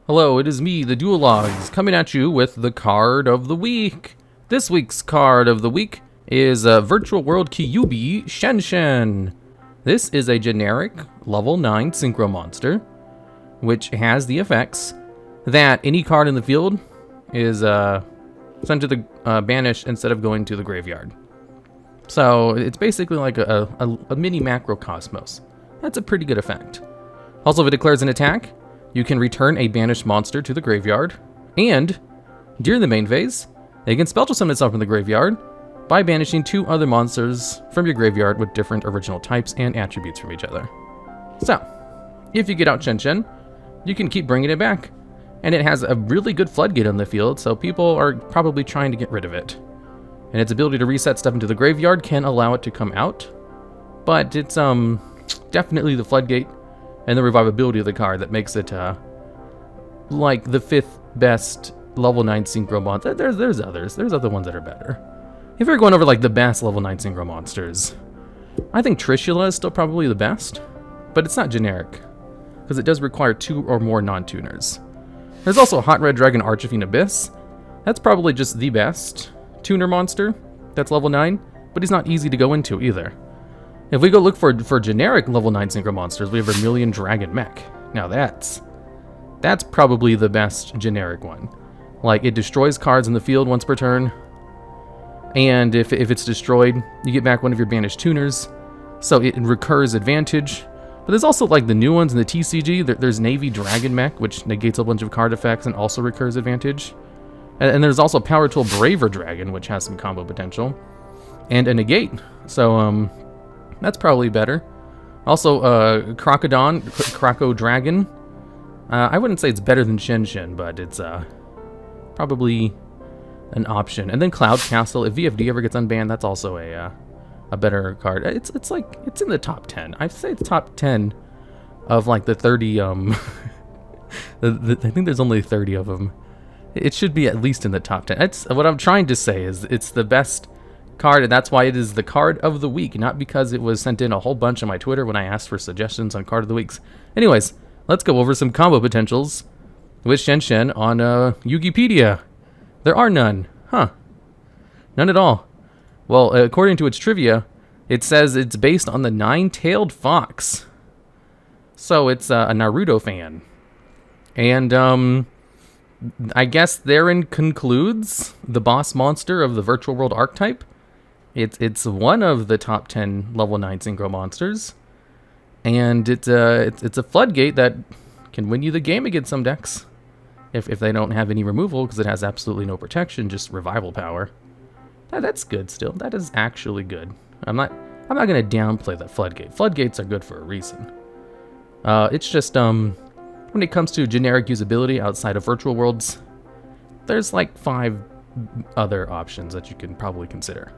Hello, it is me, the TheDuelLogs, coming at you with the card of the week. This week's card of the week is Virtual World Kyubi Shenshen. This is a generic level 9 synchro monster, which has the effects that any card in the field is sent to the banished instead of going to the graveyard. So it's basically like a mini macrocosmos. That's a pretty good effect. Also, if it declares an attack, you can return a banished monster to the graveyard, and during the main phase, they can spell summon itself from the graveyard by banishing 2 other monsters from your graveyard with different original types and attributes from each other. So, if you get out Shenshen, you can keep bringing it back, and it has a really good floodgate on the field, so people are probably trying to get rid of it. And its ability to reset stuff into the graveyard can allow it to come out, but it's definitely the floodgate and the revivability of the card that makes it like the 5th best level 9 synchro monster. There's others. There's other ones that are better. If you're going over like the best level 9 synchro monsters, I think Trishula is still probably the best, but it's not generic because it does require 2 or more non-tuners. There's also Hot Red Dragon Archfiend Abyss. That's probably just the best tuner monster that's level 9, but he's not easy to go into either. If we go look for generic level 9 synchro monsters, we have Vermilion Dragon Mech. Now that's probably the best generic one. Like, it destroys cards in the field once per turn, and if it's destroyed, you get back one of your banished tuners, so it recurs advantage. But there's also like the new ones in the TCG. There's Navy Dragon Mech, which negates a bunch of card effects and also recurs advantage. And there's also Power Tool Braver Dragon, which has some combo potential, and a negate. So that's probably better. Also, Croco Dragon. I wouldn't say it's better than Shenshen, but it's probably an option. And then Cloud Castle. If VFD ever gets unbanned, that's also a better card. It's in the top 10. I'd say it's top 10 of like the 30. I think there's only 30 of them. It should be at least in the top 10. That's what I'm trying to say. Is it's the best card, and that's why it is the card of the week, not because it was sent in a whole bunch on my Twitter when I asked for suggestions on card of the weeks. Anyways, let's go over some combo potentials with Shenshen on Wikipedia. There are none. Huh. None at all. Well, according to its trivia, it says it's based on the 9-tailed fox. So it's a Naruto fan. And I guess therein concludes the boss monster of the Virtual World archetype. It's one of the top 10 level 9 synchro monsters, and it's a floodgate that can win you the game against some decks if they don't have any removal, because it has absolutely no protection, just revival power. That's good still. That is actually good. I'm not gonna downplay that floodgate. Floodgates are good for a reason. It's just when it comes to generic usability outside of Virtual Worlds, there's like 5 other options that you can probably consider.